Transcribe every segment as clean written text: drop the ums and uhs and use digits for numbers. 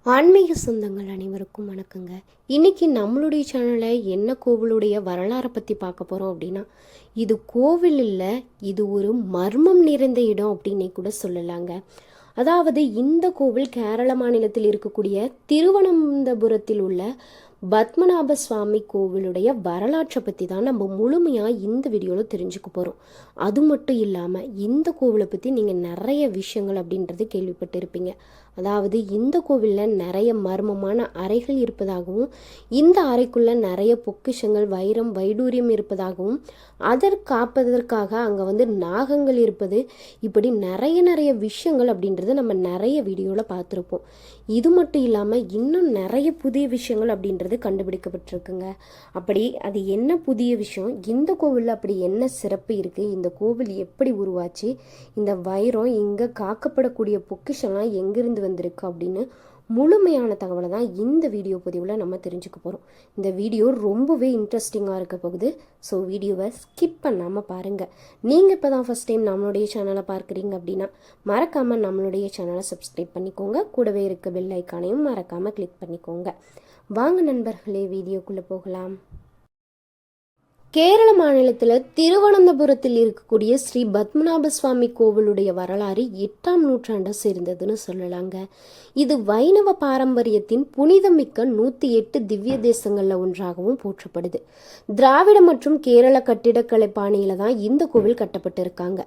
ஆன்மீக சொந்தங்கள் அனைவருக்கும் வணக்கங்க. இன்னைக்கு நம்மளுடைய சேனலில் என்ன கோவிலுடைய வரலாறை பற்றி பார்க்க போகிறோம் அப்படின்னா, இது கோவில் இல்லை, இது ஒரு மர்மம் நிறைந்த இடம் அப்படின்னே கூட சொல்லலாங்க. அதாவது இந்த கோவில் கேரள மாநிலத்தில் இருக்கக்கூடிய திருவனந்தபுரத்தில் உள்ள பத்மநாப சுவாமி கோவிலுடைய வரலாற்றை பற்றி தான் நம்ம முழுமையாக இந்த வீடியோவில் தெரிஞ்சுக்க போகிறோம். அது மட்டும் இல்லாமல் இந்த கோவிலை பற்றி நீங்கள் நிறைய விஷயங்கள் அப்படின்றது கேள்விப்பட்டிருப்பீங்க. அதாவது இந்த கோவிலில் நிறைய மர்மமான அறைகள் இருப்பதாகவும், இந்த அறைக்குள்ளே நிறைய பொக்கிஷங்கள் வைரம் வைடூரியம் இருப்பதாகவும், அதற்கு காப்பதற்காக அங்கே நாகங்கள் இருப்பது, இப்படி நிறைய விஷயங்கள் அப்படின்றது நம்ம நிறைய வீடியோவில் பார்த்துருப்போம். இது மட்டும் இல்லாமல் இன்னும் நிறைய புதிய விஷயங்கள் அப்படின்றது கண்டுபிடிக்கப்பட்டிருக்குங்க. அப்படி அது என்ன புதிய விஷயம், இந்த கோவிலில் அப்படி என்ன சிறப்பு இருக்குது, இந்த கோவில் எப்படி உருவாச்சு, இந்த வைரம் இங்கே காக்கப்படக்கூடிய பொக்கிஷம்லாம் எங்கிருந்து வந்திருக்கு அப்படின்னு முழுமையான தகவலை தான் இந்த வீடியோ பதிவில் நம்ம தெரிஞ்சுக்க போகிறோம். இந்த வீடியோ ரொம்பவே இன்ட்ரெஸ்டிங்காக இருக்க போகுது. ஸோ வீடியோவை ஸ்கிப் பண்ணாமல் பாருங்கள். நீங்கள் இப்போ தான் ஃபஸ்ட் டைம் நம்மளுடைய சேனலை பார்க்குறீங்க அப்படின்னா மறக்காமல் நம்மளுடைய சேனலை சப்ஸ்கிரைப் பண்ணிக்கோங்க. கூடவே இருக்க பெல் ஐக்கானையும் மறக்காமல் கிளிக் பண்ணிக்கோங்க. வாங்க நண்பர்களே, வீடியோக்குள்ளே போகலாம். கேரள மாநிலத்தில் திருவனந்தபுரத்தில் இருக்கக்கூடிய ஸ்ரீ பத்மநாப சுவாமி கோவிலுடைய வரலாறு 8ஆம் நூற்றாண்டை சேர்ந்ததுன்னு சொல்லலாங்க. இது வைணவ பாரம்பரியத்தின் புனிதமிக்க 108 திவ்ய தேசங்களில் ஒன்றாகவும் போற்றப்படுது. திராவிட மற்றும் கேரள கட்டிடக்கலை பாணியில தான் இந்த கோவில் கட்டப்பட்டிருக்காங்க.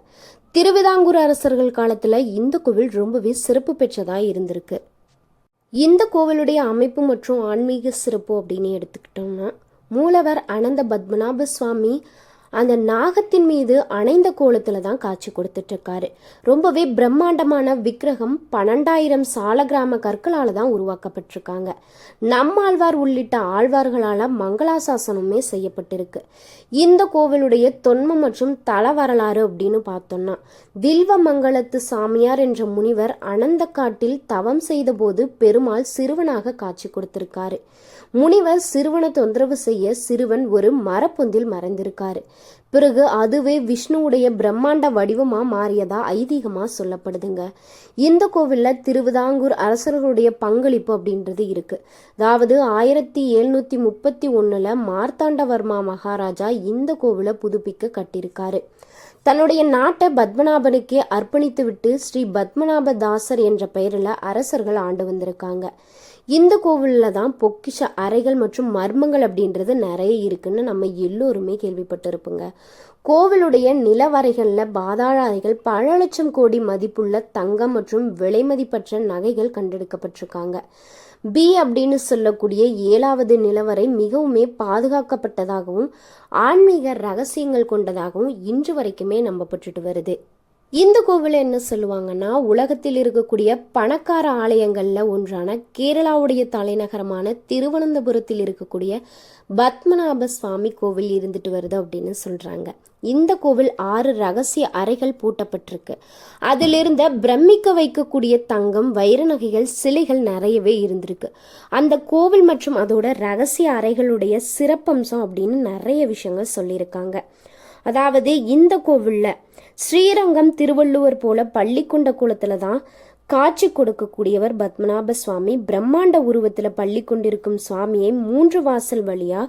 திருவிதாங்கூர் அரசர்கள் காலத்தில் இந்த கோவில் ரொம்பவே சிறப்பு பெற்றதாக இருந்திருக்கு. இந்த கோவிலுடைய அமைப்பு மற்றும் ஆன்மீக சிறப்பு அப்படின்னு எடுத்துக்கிட்டோம்னா, மூலவர் அனந்த பத்மநாப சுவாமி அந்த நாகத்தின் மீது அணைந்த கோலத்துல தான் காட்சி கொடுத்துட்டு இருக்காரு. ரொம்பவே பிரம்மாண்டமான விக்கிரகம் 12,000 சாலகிராம கற்களால தான் உருவாக்கப்பட்டிருக்காங்க. நம்மாழ்வார் உள்ளிட்ட ஆழ்வார்களால மங்களாசாசனமே செய்யப்பட்டிருக்கு. இந்த கோவிலுடைய தொன்மம் மற்றும் தல வரலாறு அப்படின்னு பார்த்தோம்னா, வில்வமங்கலத்து சாமியார் என்ற முனிவர் அனந்த காட்டில் தவம் செய்த போது பெருமாள் சிறுவனாக காட்சி கொடுத்திருக்காரு. முனிவர் சிறுவனை தொந்தரவு செய்ய சிறுவன் ஒரு மரப்பொந்தில் மறைந்திருக்காரு. பிறகு அதுவே விஷ்ணுவுடைய பிரம்மாண்ட வடிவமா மாறியதா ஐதீகமா சொல்லப்படுதுங்க. இந்த கோவில்ல திருவிதாங்கூர் அரசர்களுடைய பங்களிப்பு அப்படின்றது இருக்கு. அதாவது 1731 மார்த்தாண்டவர்மா மகாராஜா இந்த கோவிலை புதுப்பிக்க கட்டியிருக்காரு. தன்னுடைய நாட்டை பத்மநாபனுக்கே அர்ப்பணித்து விட்டு ஸ்ரீ பத்மநாப தாசர் என்ற பெயரில் அரசர்கள் ஆண்டு வந்திருக்காங்க. இந்த கோவிலில் தான் பொக்கிஷ அறைகள் மற்றும் மர்மங்கள் அப்படின்றது நிறைய இருக்குன்னு நம்ம எல்லோருமே கேள்விப்பட்டிருப்போங்க. கோவிலுடைய நிலவறைகளில் பாதாள அறைகள், பல லட்சம் கோடி மதிப்புள்ள தங்கம் மற்றும் விலை மதிப்பற்ற நகைகள் கண்டெடுக்கப்பட்டிருக்காங்க. பி அப்படின்னு சொல்லக்கூடிய 7வது நிலவரை மிகவுமே பாதுகாக்கப்பட்டதாகவும் ஆன்மீக ரகசியங்கள் கொண்டதாகவும் இன்று வரைக்குமே நம்பப்பட்டுட்டு வருது. இந்த கோவிலை என்ன சொல்லுவாங்கன்னா, உலகத்தில் இருக்கக்கூடிய பணக்கார ஆலயங்களில் ஒன்றான கேரளாவுடைய தலைநகரமான திருவனந்தபுரத்தில் இருக்கக்கூடிய பத்மநாப சுவாமி கோவில் இருந்துட்டு வருது அப்படின்னு சொல்றாங்க. இந்த கோவில் 6 ரகசிய அறைகள் பூட்டப்பட்டிருக்கு. அதிலிருந்த பிரமிக்க வைக்கக்கூடிய தங்கம், வைர நகைகள், சிலைகள் நிறையவே இருந்திருக்கு. அந்த கோவில் மற்றும் அதோட ரகசிய அறைகளுடைய சிறப்பம்சம் அப்படின்னு நிறைய விஷயங்கள் சொல்லியிருக்காங்க. அதாவது இந்த கோவில்ல ஸ்ரீரங்கம் திருவள்ளுவர் போல பள்ளிக்கொண்ட குளத்துல தான் காட்சி கொடுக்கக்கூடியவர் பத்மநாப சுவாமி. பிரம்மாண்ட உருவத்துல பள்ளி கொண்டிருக்கும் சுவாமியை 3 வாசல் வழியா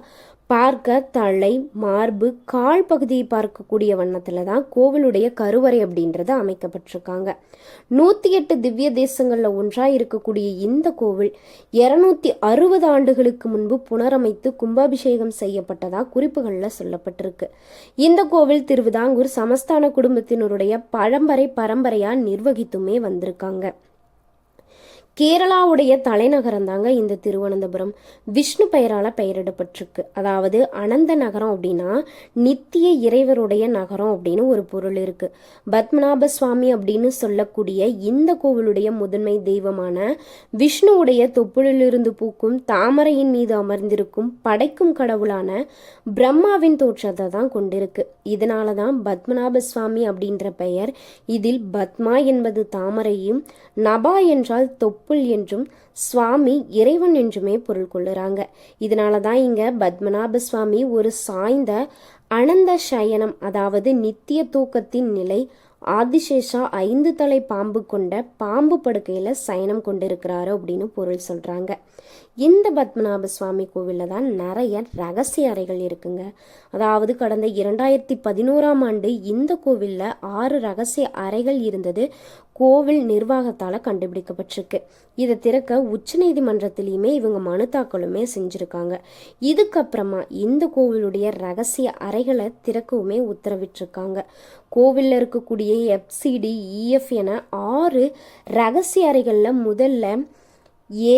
பார்க்க தலை, மார்பு, கால் பகுதியை பார்க்கக்கூடிய வண்ணத்துல தான் கோவிலுடைய கருவறை அப்படின்றது அமைக்கப்பட்டிருக்காங்க. 108 திவ்ய தேசங்கள்ல ஒன்றா இருக்கக்கூடிய இந்த கோவில் 260 ஆண்டுகளுக்கு முன்பு புனரமைத்து கும்பாபிஷேகம் செய்யப்பட்டதா குறிப்புகள்ல சொல்லப்பட்டிருக்கு. இந்த கோவில் திருவிதாங்கூர் சமஸ்தான குடும்பத்தினருடைய பரம்பரையா நிர்வகித்துமே வந்திருக்காங்க. கேரளாவுடைய தலைநகரம் தாங்க இந்த திருவனந்தபுரம். விஷ்ணு பெயரால பெயரிடப்பட்டிருக்கு. அதாவது அனந்த நகரம் அப்படின்னா நித்திய இறைவருடைய நகரம் அப்படின்னு ஒரு பொருள் இருக்கு. பத்மநாப சுவாமி அப்படின்னு சொல்லக்கூடிய இந்த கோவிலுடைய முதன்மை தெய்வமான விஷ்ணுவுடைய தொப்புளிலிருந்து பூக்கும் தாமரையின் மீது அமர்ந்திருக்கும் படைக்கும் கடவுளான பிரம்மாவின் தோற்றத்தை தான் கொண்டிருக்கு. இதனாலதான் பத்மநாப சுவாமி அப்படின்ற பெயர். இதில் பத்மா என்பது தாமரையும், நபா என்றால் தொப்புள் என்றும், சுவாமி இறைவன் என்றுமே பொருள் கொள்ளுறாங்க. இதனாலதான் இங்க பத்மநாப சுவாமி ஒரு சாய்ந்த அனந்த சயனம், அதாவது நித்திய தூக்கத்தின் நிலை, ஆதிசேஷா 5 தலை பாம்பு கொண்ட பாம்பு படுக்கையில் சயனம் கொண்டிருக்கிறாரு அப்படின்னு பொருள் சொல்கிறாங்க. இந்த பத்மநாப சுவாமி கோவிலில் தான் நிறைய ரகசிய அறைகள் இருக்குங்க. அதாவது கடந்த 2011ஆம் ஆண்டு இந்த கோவிலில் 6 ரகசிய அறைகள் இருந்தது கோவில் நிர்வாகத்தால் கண்டுபிடிக்கப்பட்டிருக்கு. இதை திறக்க உச்சநீதிமன்றத்திலையுமே இவங்க மனு தாக்கலுமே செஞ்சுருக்காங்க. இதுக்கப்புறமா இந்த கோவிலுடைய ரகசிய அறைகளை திறக்கவுமே உத்தரவிட்டிருக்காங்க. கோவிலில் இருக்கக்கூடிய FCD EF என 6 ரகசிய அறைகளில் முதல்ல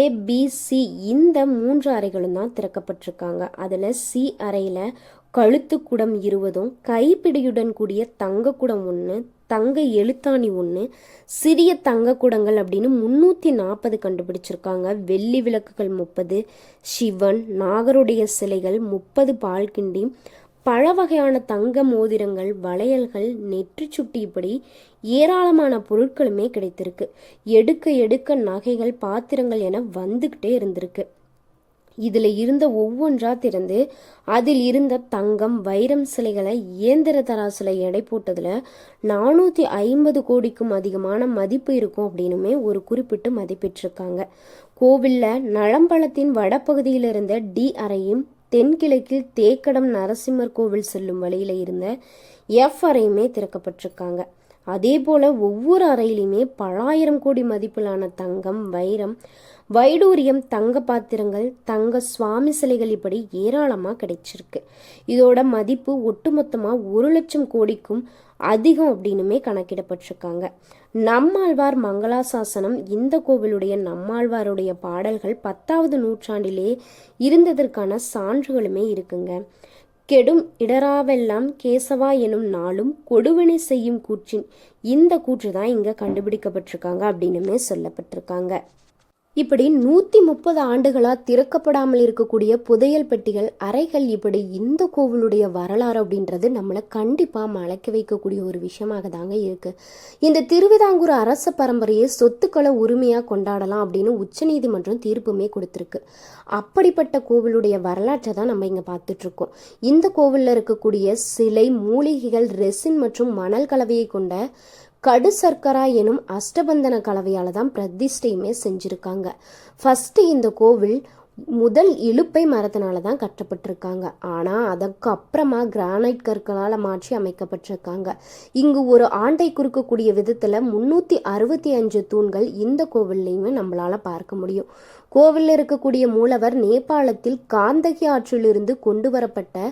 ABC இந்த 3 அறைகளும் தான் திறக்கப்பட்டிருக்காங்க. அதில் C அறையில் கழுத்துக்குடம் 20, கைப்பிடியுடன் கூடிய தங்கக்குடம் 1, தங்க எழுத்தாணி 1, சிறிய தங்கக்குடங்கள் அப்படின்னு 340 கண்டுபிடிச்சிருக்காங்க. வெள்ளி விளக்குகள் 30, சிவன் நாகருடைய சிலைகள் 30 பால்கிண்டி, பல வகையான தங்க மோதிரங்கள், வளையல்கள், நெற்றி சுட்டி, இப்படி ஏராளமான பொருட்களுமே கிடைத்திருக்கு. எடுக்க எடுக்க நகைகள், பாத்திரங்கள் என வந்துக்கிட்டே இருந்திருக்கு. இதில் இருந்த ஒவ்வொன்றா திறந்து அதில் இருந்த தங்கம் வைரம் சிலைகளை இயந்திர தராசில் எடை போட்டதில் 450 கோடிக்கும் அதிகமான மதிப்பு இருக்கும் அப்படின்னுமே ஒரு குறிப்பிட்டு மதிப்பிட்டிருக்காங்க. கோவிலில் நலம்பலத்தின் வடப்பகுதியில் இருந்த D அறையும் தென்கிழக்கில் தேக்கடம் நரசிம்மர் கோவில் செல்லும் வழியில் இருந்த F அறையுமே திறக்கப்பட்டிருக்காங்க. அதே போல் ஒவ்வொரு அறையிலுமே பலாயிரம் கோடி மதிப்பிலான தங்கம், வைரம், வைடூரியம், தங்க பாத்திரங்கள், தங்க சுவாமி சிலைகள் இப்படி ஏராளமாக கிடைச்சிருக்கு. இதோட மதிப்பு ஒட்டுமொத்தமாக 1 லட்சம் கோடிக்கும் அதிகம் அப்படின்னுமே கணக்கிடப்பட்டிருக்காங்க. நம்மாழ்வார் மங்களாசாசனம் இந்த கோவிலுடைய நம்மாழ்வாருடைய பாடல்கள் 10வது நூற்றாண்டிலே இருந்ததற்கான சான்றுகளுமே இருக்குங்க. கெடும் இடராவெல்லாம் கேசவா எனும் நாளும் கொடுவினை செய்யும் கூற்றின் இந்த கூற்று தான் இங்கே கண்டுபிடிக்கப்பட்டிருக்காங்க அப்படின்னுமே சொல்லப்பட்டிருக்காங்க. இப்படி 130 ஆண்டுகளாக திறக்கப்படாமல் இருக்கக்கூடிய புதையல் பெட்டிகள், அறைகள், இப்படி இந்த கோவிலுடைய வரலாறு அப்படின்றது நம்மளை கண்டிப்பாக மலைக்க வைக்கக்கூடிய ஒரு விஷயமாக தாங்க இருக்குது. இந்த திருவிதாங்கூர் அரச பரம்பரையை சொத்துக்களை உரிமையாக கொண்டாடலாம் அப்படின்னு உச்சநீதிமன்றம் தீர்ப்புமே கொடுத்துருக்கு. அப்படிப்பட்ட கோவிலுடைய வரலாற்றை தான் நம்ம இங்கே பார்த்துட்ருக்கோம். இந்த கோவிலில் இருக்கக்கூடிய சிலை, மூலிகைகள், ரெசின் மற்றும் மணல் கலவையை கொண்ட கடு சர்க்கரா எனும் அஷ்டபந்தன கலவையால் தான் பிரதிஷ்டையுமே செஞ்சுருக்காங்க. ஃபஸ்ட்டு இந்த கோவில் முதல் இழுப்பை மரத்தினால தான் கட்டப்பட்டிருக்காங்க. ஆனால் அதற்கு அப்புறமா கிரானைட் கற்களால் மாற்றி அமைக்கப்பட்டிருக்காங்க. இங்கு ஒரு ஆண்டை குறுக்கக்கூடிய விதத்தில் 365 தூண்கள் இந்த கோவில்லையுமே நம்மளால் பார்க்க முடியும். கோவிலில் இருக்கக்கூடிய மூலவர் நேபாளத்தில் காந்தகி ஆற்றிலிருந்து கொண்டு வரப்பட்ட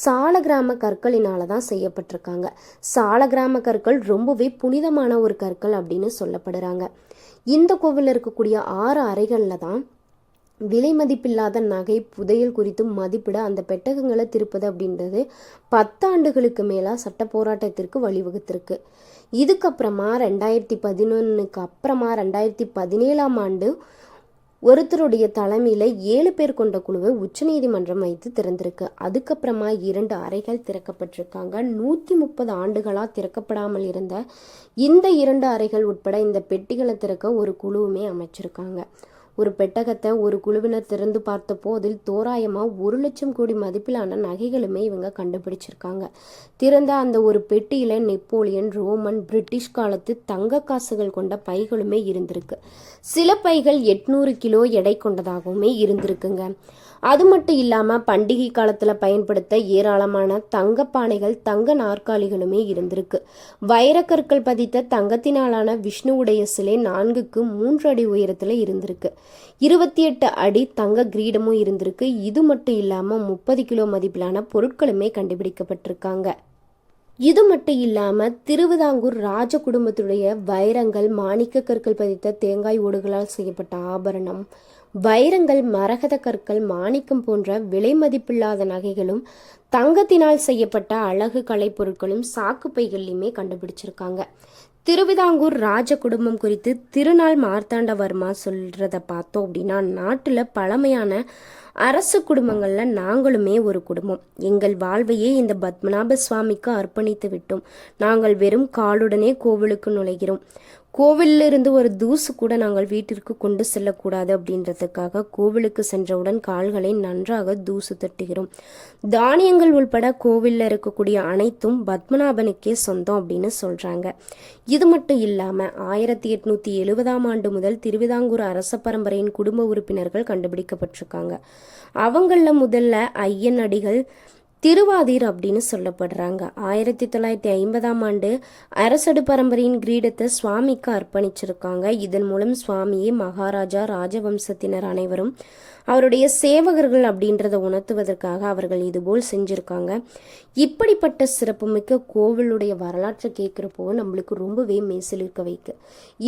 சாலகிராம கற்களினால தான் செய்யப்பட்டிருக்காங்க. சாலகிராம கற்கள் ரொம்பவே புனிதமான ஒரு கற்கள் அப்படின்னு சொல்லப்படுறாங்க. இந்த கோவிலில் இருக்கக்கூடிய 6 அறைகளில் தான் விலை மதிப்பில்லாத நகை, புதையல் குறித்து மதிப்பிட அந்த பெட்டகங்களை திருப்பது அப்படின்றது 10 ஆண்டுகளுக்கு மேலாக சட்ட போராட்டத்திற்கு வழிவகுத்திருக்கு. இதுக்கப்புறமா 2011க்கு அப்புறமா 2017ஆம் ஆண்டு ஒருத்தருடைய தலைமையில் 7 பேர் கொண்ட குழுவை உச்சநீதிமன்றம் வைத்து திறந்திருக்கு. அதுக்கப்புறமா 2 அறைகள் திறக்கப்பட்டிருக்காங்க. 130 ஆண்டுகளாக திறக்கப்படாமல் இருந்த இந்த 2 அறைகள் உட்பட இந்த பெட்டிகளை திறக்க ஒரு குழுவுமே அமைச்சிருக்காங்க. ஒரு பெட்டகத்தை ஒரு குழுவினர் திறந்து பார்த்தப்போ அதில் தோராயமாக 1 லட்சம் கோடி மதிப்பிலான நகைகளுமே இவங்க கண்டுபிடிச்சிருக்காங்க. திறந்த அந்த ஒரு பெட்டியில் நெப்போலியன், ரோமன், பிரிட்டிஷ் காலத்து தங்க காசுகள் கொண்ட பைகளுமே இருந்திருக்கு. சில பைகள் 800 கிலோ எடை கொண்டதாகவுமே இருந்திருக்குங்க. அது மட்டும் இல்லாமல் பண்டிகை காலத்தில் பயன்படுத்த ஏராளமான தங்க பானைகள், தங்க நாற்காலிகளுமே இருந்திருக்கு. வைரக்கற்கள் பதித்த தங்கத்தினாலான விஷ்ணுவுடைய சிலை 4க்கு 3 அடி உயரத்தில் இருந்திருக்கு. 28 அடி தங்க கிரீடமும் இருந்திருக்கு. இது மட்டும் இல்லாமல் 30 கிலோ மதிப்பிலான பொருட்களுமே கண்டுபிடிக்கப்பட்டிருக்காங்க. இது மட்டும் இல்லாமல் திருவிதாங்கூர் ராஜ குடும்பத்துடைய வைரங்கள், மாணிக்க கற்கள் பதித்த தேங்காய் ஓடுகளால் செய்யப்பட்ட ஆபரணம், வைரங்கள், மரகத கற்கள், மாணிக்கம் போன்ற விலை மதிப்பில்லாத நகைகளும், தங்கத்தினால் செய்யப்பட்ட அழகு கலை பொருட்களும் சாக்கு பைகள்லையுமே கண்டுபிடிச்சிருக்காங்க. திருவிதாங்கூர் ராஜ குடும்பம் குறித்து திருநாள் மார்த்தாண்டவர்மா சொல்கிறத பார்த்தோம் அப்படின்னா, நாட்டில் பழமையான அரசு குடும்பங்களில் நாங்களுமே ஒரு குடும்பம். எங்கள் வாழ்வையே இந்த பத்மநாப சுவாமிக்கு அர்ப்பணித்து விட்டோம். நாங்கள் வெறும் காலுடனே கோவிலுக்கு நுழைகிறோம். கோவிலில் இருந்து ஒரு தூசு கூட நாங்கள் வீட்டிற்கு கொண்டு செல்லக்கூடாது அப்படின்றதுக்காக கோவிலுக்கு சென்றவுடன் கால்களை நன்றாக தூசு தட்டுகிறோம். தானியங்கள் உள்பட கோவிலில் இருக்கக்கூடிய அனைத்தும் பத்மநாபனுக்கே சொந்தம் அப்படின்னு சொல்றாங்க. இது மட்டும் இல்லாம 1870ஆம் ஆண்டு முதல் திருவிதாங்கூர் அரச பரம்பரையின் குடும்ப உறுப்பினர்கள் கண்டுபிடிக்கப்பட்டிருக்காங்க. அவங்கள முதல்ல ஐயன் அடிகள் திருவாதீர் அப்படின்னு சொல்லப்படுறாங்க. 1950ஆம் ஆண்டு அரசடு பரம்பரையின் கிரீடத்தை சுவாமிக்கு அர்ப்பணிச்சிருக்காங்க. இதன் மூலம் சுவாமியே மகாராஜா ராஜவம்சத்தினர் அனைவரும் அவருடைய சேவகர்கள் அப்படின்றத உணர்த்துவதற்காக அவர்கள் இதுபோல் செஞ்சுருக்காங்க. இப்படிப்பட்ட சிறப்புமிக்க கோவிலுடைய வரலாற்றை கேட்குறப்போ நம்மளுக்கு ரொம்பவே மெய்சிலிருக்க வைக்க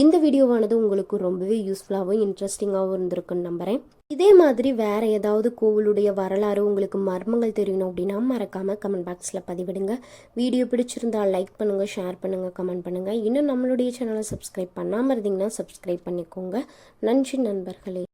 இந்த வீடியோவானது உங்களுக்கு ரொம்பவே யூஸ்ஃபுல்லாகவும் இன்ட்ரெஸ்டிங்காகவும் இருந்திருக்குன்னு நம்புகிறேன். இதே மாதிரி வேற ஏதாவது கோவிலுடைய வரலாறு உங்களுக்கு மர்மங்கள் தெரியணும் அப்படின்னா மறக்காமல் கமெண்ட் பாக்ஸில் பதிவிடுங்க. வீடியோ பிடிச்சிருந்தால் லைக் பண்ணுங்கள், ஷேர் பண்ணுங்கள், கமெண்ட் பண்ணுங்கள். இன்னும் நம்மளுடைய சேனலை சப்ஸ்கிரைப் பண்ணாமல் இருந்தீங்கன்னா சப்ஸ்கிரைப் பண்ணிக்கோங்க. நன்றி நண்பர்களே.